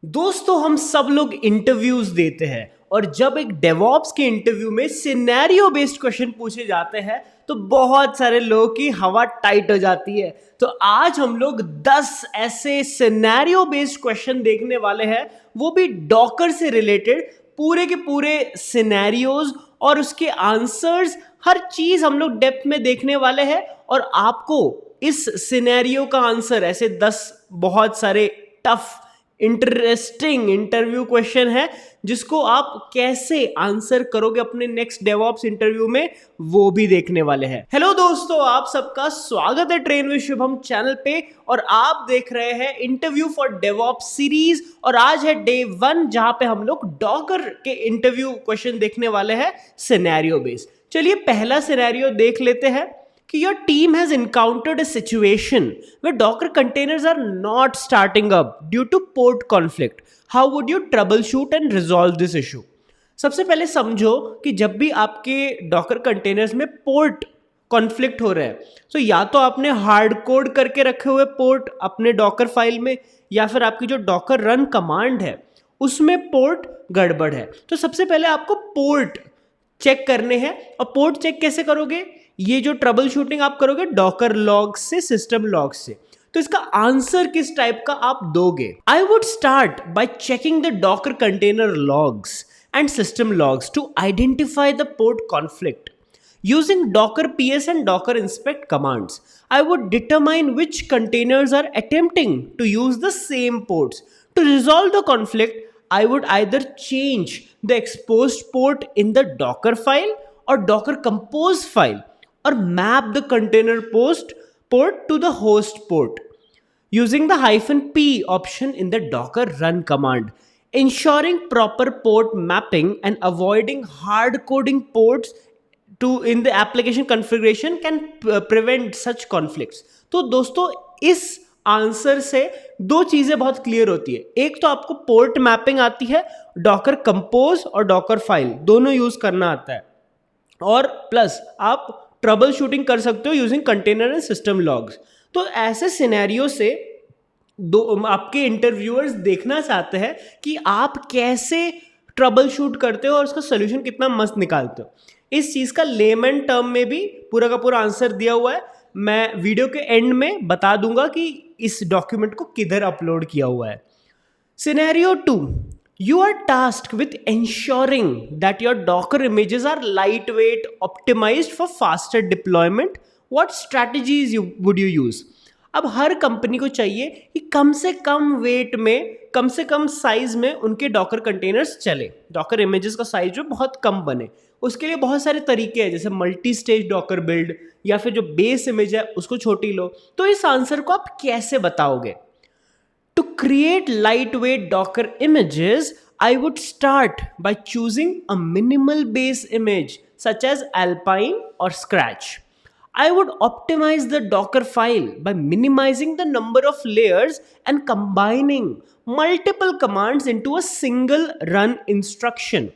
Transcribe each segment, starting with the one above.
दोस्तों हम सब लोग इंटरव्यूज देते हैं और जब एक डेवॉप्स के इंटरव्यू में सिनेरियो बेस्ड क्वेश्चन पूछे जाते हैं तो बहुत सारे लोगों की हवा टाइट हो जाती है। तो आज हम लोग 10 ऐसे सिनेरियो बेस्ड क्वेश्चन देखने वाले हैं, वो भी डॉकर से रिलेटेड। पूरे के पूरे सिनेरियोज और उसके आंसर्स, हर चीज हम लोग डेप्थ में देखने वाले हैं और आपको इस सिनेरियो का आंसर, ऐसे 10 बहुत सारे टफ इंटरेस्टिंग इंटरव्यू क्वेश्चन है जिसको आप कैसे आंसर करोगे अपने नेक्स्ट डेवऑप्स इंटरव्यू में, वो भी देखने वाले हैं। हेलो दोस्तों, आप सबका स्वागत है ट्रेन विद शुभम चैनल पे और आप देख रहे हैं इंटरव्यू फॉर डेवऑप्स सीरीज। और आज है डे 1 जहां पे हम लोग डॉकर के इंटरव्यू क्वेश्चन देखने वाले हैं सिनेरियो बेस्ड। चलिए पहला सिनेरियो देख लेते हैं कि your team has encountered a situation where Docker containers are not starting up due to port conflict. How would you troubleshoot and resolve this issue? सबसे पहले समझो कि जब भी आपके Docker containers में पोर्ट कॉन्फ्लिक्ट हो रहा है तो या तो आपने हार्ड कोड करके रखे हुए पोर्ट अपने डॉकर फाइल में, या फिर आपकी जो डॉकर रन कमांड है उसमें पोर्ट गड़बड़ है। तो सबसे पहले आपको पोर्ट चेक करने हैं। और पोर्ट चेक कैसे करोगे? ये जो ट्रबल शूटिंग आप करोगे डॉकर लॉग्स से, सिस्टम लॉग्स से। तो इसका आंसर किस टाइप का आप दोगे? I would start by checking the Docker container logs and system logs to identify the port conflict. Using docker ps and docker inspect commands, I would determine which containers are attempting to use the same ports. To resolve the conflict, I would either change the exposed port in the docker file or docker compose file, or map the container port to the host port using the -p option in the docker run command. Ensuring proper port mapping and avoiding hard coding ports in the application configuration can prevent such conflicts. तो दोस्तों इस answer से दो चीजें बहुत clear होती है। एक तो आपको पोर्ट मैपिंग आती है, डॉकर कंपोज और डॉकर फाइल दोनों यूज करना आता है, और प्लस आप ट्रबल शूटिंग कर सकते हो using container and system logs. तो ऐसे सिनेरियो से दो आपके इंटरव्यूअर्स देखना चाहते हैं कि आप कैसे ट्रबल शूट करते हो और उसका सोल्यूशन कितना मस्त निकालते हो। इस चीज का लेमन टर्म में भी पूरा का पूरा आंसर दिया हुआ है। मैं वीडियो के एंड में बता दूंगा कि इस डॉक्यूमेंट को किधर अपलोड किया हुआ है। Scenario 2, you are tasked with ensuring that your docker images are lightweight, optimized for faster deployment. What strategies would you use? अब हर कंपनी को चाहिए कि कम से कम वेट में, कम से कम साइज में उनके डॉकर कंटेनर्स चले, डॉकर इमेजेस का साइज जो बहुत कम बने। उसके लिए बहुत सारे तरीके हैं, जैसे मल्टी स्टेज डॉकर बिल्ड, या फिर जो बेस इमेज है उसको छोटी लो। तो इस आंसर को आप कैसे बताओगे? To create lightweight Docker images, I would start by choosing a minimal base image such as Alpine or Scratch. I would optimize the Docker file by minimizing the number of layers and combining multiple commands into a single run instruction.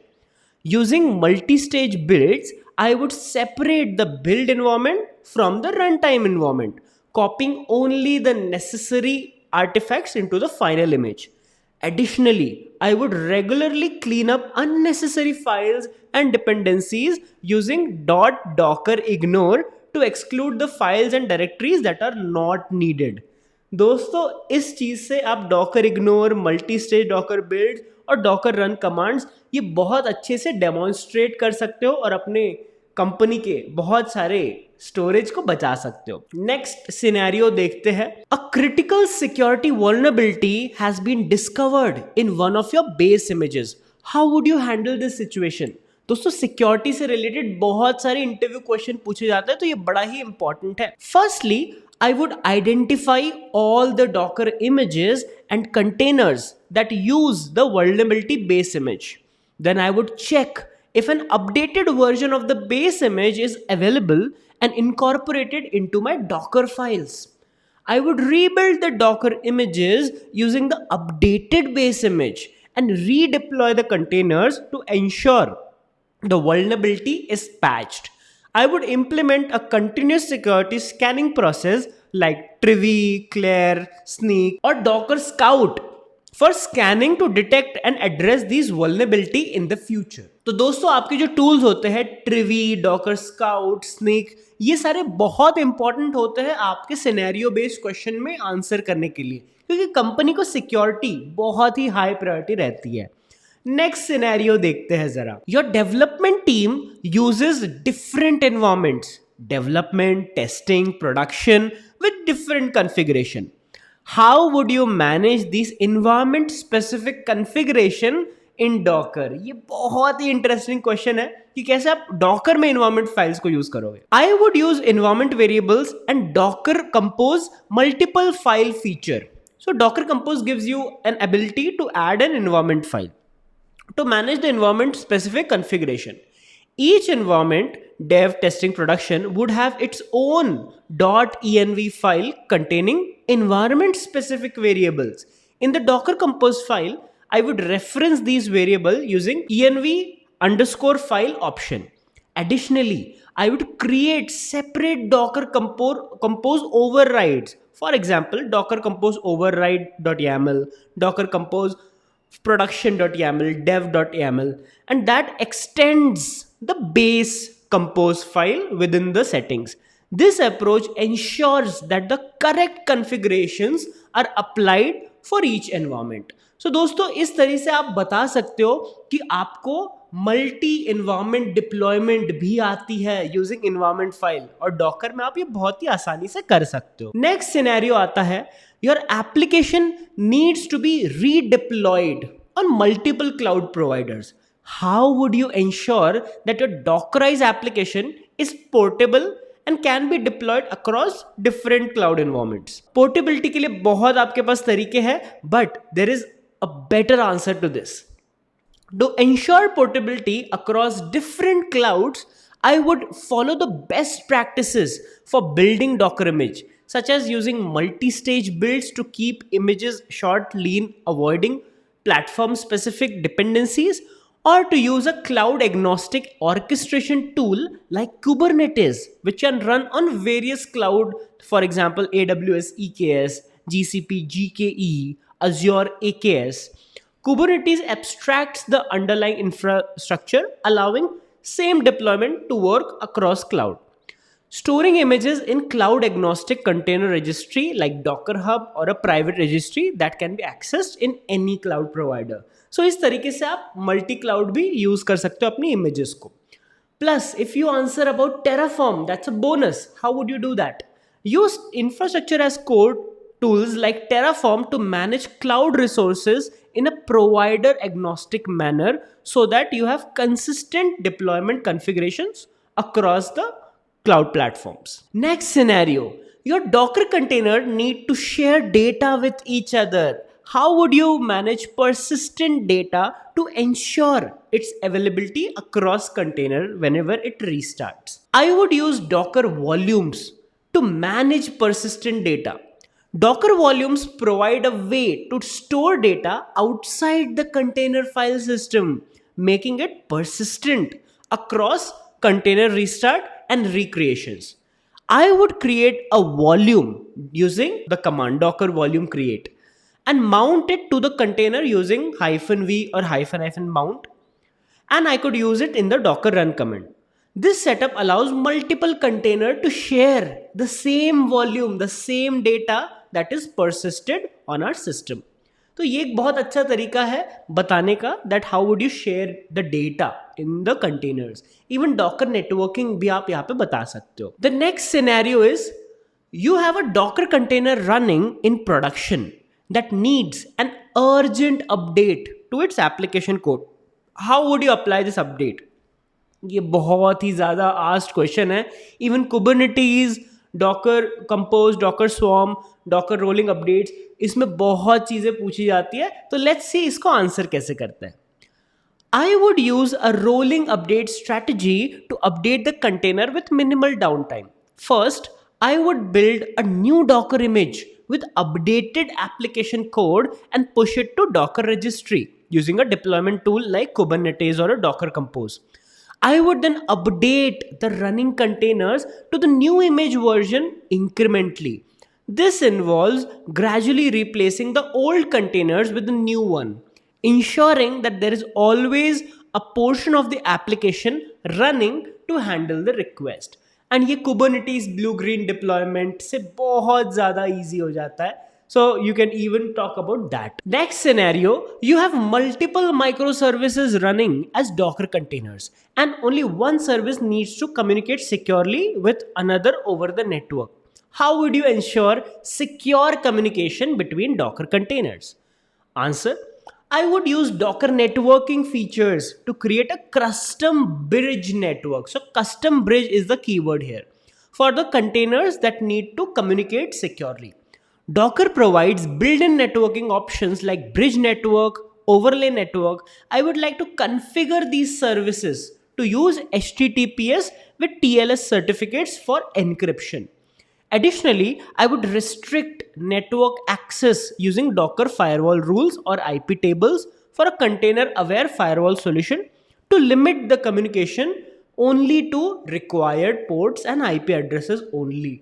Using multi-stage builds, I would separate the build environment from the runtime environment, copying only the necessary artifacts into the final image. Additionally, I would regularly clean up unnecessary files and dependencies using .docker ignore to exclude the files and directories that are not needed. दोस्तों इस चीज से आप Docker ignore, multi stage Docker build और Docker run commands ये बहुत अच्छे से डेमोन्स्ट्रेट कर सकते हो और अपने कंपनी के बहुत सारे स्टोरेज को बचा सकते हो। नेक्स्ट सिनेरियो देखते हैं। A critical security vulnerability has been discovered in one of your base images. How would you handle this situation? दोस्तों सिक्योरिटी से रिलेटेड बहुत सारे इंटरव्यू क्वेश्चन पूछे जाते हैं, तो ये बड़ा ही इंपॉर्टेंट है। Firstly, I would identify all the Docker images and containers that use the vulnerability base image. Then I would check if an updated version of the base image is available and incorporated into my Docker files. I would rebuild the Docker images using the updated base image and redeploy the containers to ensure the vulnerability is patched. I would implement a continuous security scanning process like Trivy, Claire, Sneak, or Docker Scout for scanning to detect and address these vulnerability in the future. तो दोस्तों आपके जो tools होते हैं Trivy, Docker Scout, Snyk, ये सारे बहुत important होते हैं आपके सिनेरियो बेस्ड क्वेश्चन में आंसर करने के लिए, क्योंकि कंपनी को सिक्योरिटी बहुत ही हाई प्रायोरिटी रहती है. नेक्स्ट सिनेरियो देखते हैं जरा. Your development team uses different environments, development, testing, production with different configuration. How would you manage these environment specific configuration in Docker? ये बहुत ही इंटरेस्टिंग क्वेश्चन है कि कैसे आप Docker में environment files को यूज करोगे. I would use environment variables and Docker Compose multiple file feature. So Docker Compose gives you an ability to add an environment file to manage the environment specific configuration. Each environment, dev, testing, production, would have its own .env file containing environment specific variables. In the Docker Compose file, I would reference these variables using env underscore file option. Additionally, I would create separate Docker Compose overrides. For example, Docker Compose override.yaml, Docker Compose production.yaml, dev.yaml, and that extends the base compose file within the settings. This approach ensures that the correct configurations are applied for each environment. So दोस्तों इस तरह से आप बता सकते हो कि आपको मल्टी एनवायरमेंट डिप्लॉयमेंट भी आती है यूजिंग एनवायरमेंट फाइल, और डॉकर में आप ये बहुत ही आसानी से कर सकते हो. नेक्स्ट सिनेरियो आता है, your application needs to be redeployed on multiple cloud providers. How would you ensure that your Dockerized application is portable and can be deployed across different cloud environments? Portability के लिए बहुत आपके पास तरीके हैं, but there is a better answer to this. To ensure portability across different clouds, I would follow the best practices for building Docker image, such as using multi-stage builds to keep images short, lean, avoiding platform-specific dependencies, or to use a cloud-agnostic orchestration tool like Kubernetes, which can run on various cloud, for example, AWS EKS, GCP GKE, Azure AKS. Kubernetes abstracts the underlying infrastructure, allowing same deployment to work across cloud. Storing images in cloud agnostic container registry like Docker Hub or a private registry that can be accessed in any cloud provider. So इस तरीके से आप multi cloud भी use कर सकते हो अपनी images को. Plus if you answer about Terraform, that's a bonus. How would you do that? Use infrastructure as code tools like Terraform to manage cloud resources in a provider agnostic manner so that you have consistent deployment configurations across the cloud platforms. Next scenario, your Docker container need to share data with each other. How would you manage persistent data to ensure its availability across container whenever it restarts? I would use Docker volumes to manage persistent data. Docker volumes provide a way to store data outside the container file system, making it persistent across container restart and recreations. I would create a volume using the command docker volume create and mount it to the container using -v or -mount, and I could use it in the docker run command. This setup allows multiple containers to share the same volume, the same data that is persisted on our system. तो ये एक बहुत अच्छा तरीका है बताने का that how would you share the data in the containers. Even Docker networking भी आप यहाँ पे बता सकते हो. The next scenario is you have a Docker container running in production that needs an urgent update to its application code. How would you apply this update? ये बहुत ही ज़्यादा asked question है. Even Kubernetes, Docker Compose, Docker Swarm, Docker Rolling Updates, इसमें बहुत चीज़ें पूछी जाती है. तो let's see इसको आंसर कैसे करते हैं. I would use a rolling update strategy to update the container with minimal downtime. First, I would build a new Docker image with updated application code and push it to Docker registry using a deployment tool like Kubernetes or a Docker Compose. I would then update the running containers to the new image version incrementally. This involves gradually replacing the old containers with the new one, ensuring that there is always a portion of the application running to handle the request. And ये Kubernetes blue green deployment से बहुत ज़्यादा easy हो जाता है. So you can even talk about that. Next scenario, you have multiple microservices running as Docker containers, and only one service needs to communicate securely with another over the network. How would you ensure secure communication between Docker containers? Answer: I would use Docker networking features to create a custom bridge network. So custom bridge is the keyword here for the containers that need to communicate securely. Docker provides built-in networking options like bridge network, overlay network. I would like to configure these services to use HTTPS with TLS certificates for encryption. Additionally, I would restrict network access using Docker firewall rules or IP tables for a container-aware firewall solution to limit the communication only to required ports and IP addresses only.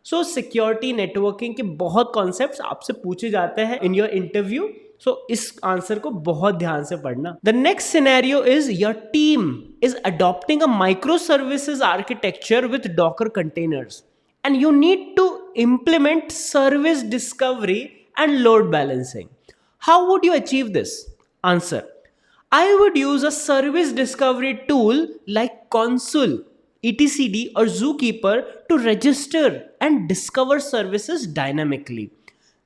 So security networking के बहुत concepts आपसे पूछे जाते हैं in your interview. सो इस answer को बहुत ध्यान से पढ़ना. The next scenario is your team is adopting a micro services architecture with Docker containers and you need to implement service discovery and load balancing. How would you achieve this? Answer: I would use a service discovery tool like Consul, etcd or Zookeeper to register and discover services dynamically.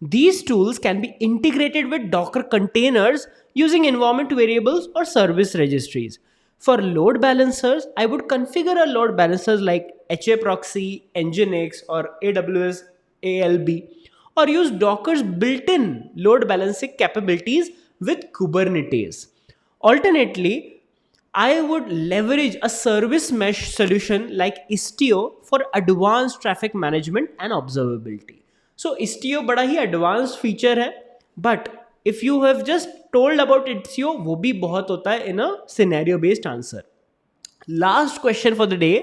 These tools can be integrated with Docker containers using environment variables or service registries. For load balancers, I would configure a load balancers like HAProxy, Nginx or AWS ALB, or use Docker's built-in load balancing capabilities with Kubernetes. Alternately, I would leverage a service mesh solution like Istio for advanced traffic management and observability. So Istio बड़ा ही advanced feature है, but if you have just told about Istio, वो भी बहुत होता है in a scenario based answer. Last question for the day.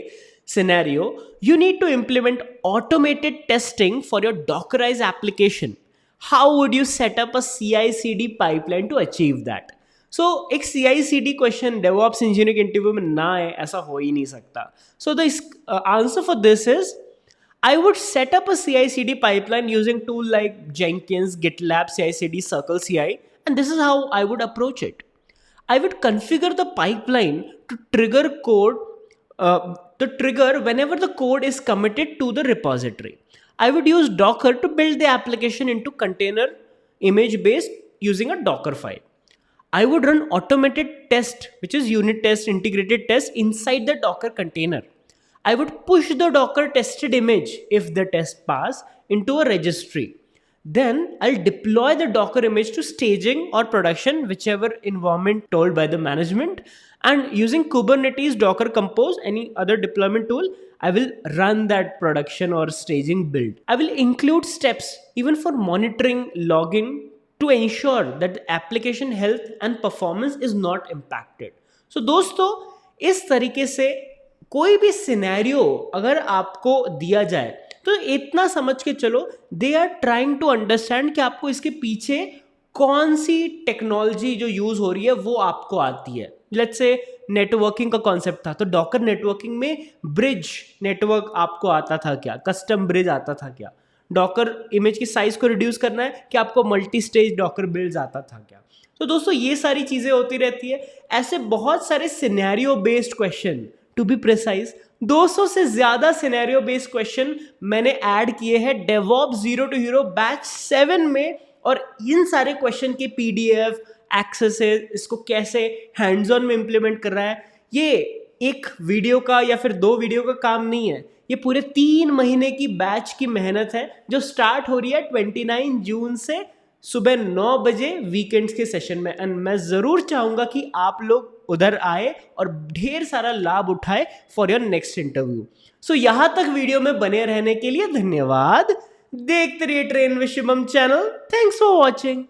Scenario: you need to implement automated testing for your Dockerized application. How would you set up a CI/CD pipeline to achieve that? So एक CI/CD question DevOps engineer के interview में ना आए ऐसा हो ही नहीं सकता. So the answer for this is I would set up a CI/CD pipeline using tool like Jenkins, GitLab, CI/CD, Circle CI, and this is how I would approach it. I would configure the pipeline to trigger whenever the code is committed to the repository. I would use Docker to build the application into container image based using a Docker file. I would run automated test, which is unit test, integrated test inside the Docker container. I would push the Docker tested image if the test pass into a registry. Then I'll deploy the Docker image to staging or production, whichever environment told by the management. And using Kubernetes, Docker Compose, any other deployment tool, I will run that production or staging build. I will include steps even for monitoring, logging to ensure that the application health and performance is not impacted. So दोस्तों, इस तरीके से कोई भी scenario अगर आपको दिया जाए तो इतना समझ के चलो they are trying to understand कि आपको इसके पीछे कौन सी टेक्नोलॉजी जो यूज हो रही है वो आपको आती है. लेट्स से नेटवर्किंग का कॉन्सेप्ट था तो डॉकर नेटवर्किंग में ब्रिज नेटवर्क आपको आता था क्या, कस्टम ब्रिज आता था क्या, डॉकर इमेज की साइज को रिड्यूस करना है कि आपको मल्टी स्टेज डॉकर बिल्ड्स आता था क्या. तो दोस्तों ये सारी चीजें होती रहती है. ऐसे बहुत सारे scenario based question, to be precise 200 से ज्यादा सिनेरियो बेस्ड क्वेश्चन मैंने ऐड किए हैं DevOps zero to hero batch 7 में. और इन सारे क्वेश्चन के PDF एक्सेस है, इसको कैसे हैंड्स ऑन में इंप्लीमेंट कर रहा है, ये एक वीडियो का या फिर 2 वीडियो का काम नहीं है. ये पूरे 3 महीने की बैच की मेहनत है जो स्टार्ट हो रही है 29 जून से सुबह 9 बजे वीकेंड्स के सेशन में. एंड मैं ज़रूर चाहूँगा कि आप लोग उधर आए और ढेर सारा लाभ उठाए फॉर योर नेक्स्ट इंटरव्यू. सो यहाँ तक वीडियो में बने रहने के लिए धन्यवाद. देखते रहिए train with Shivam channel. Thanks for watching.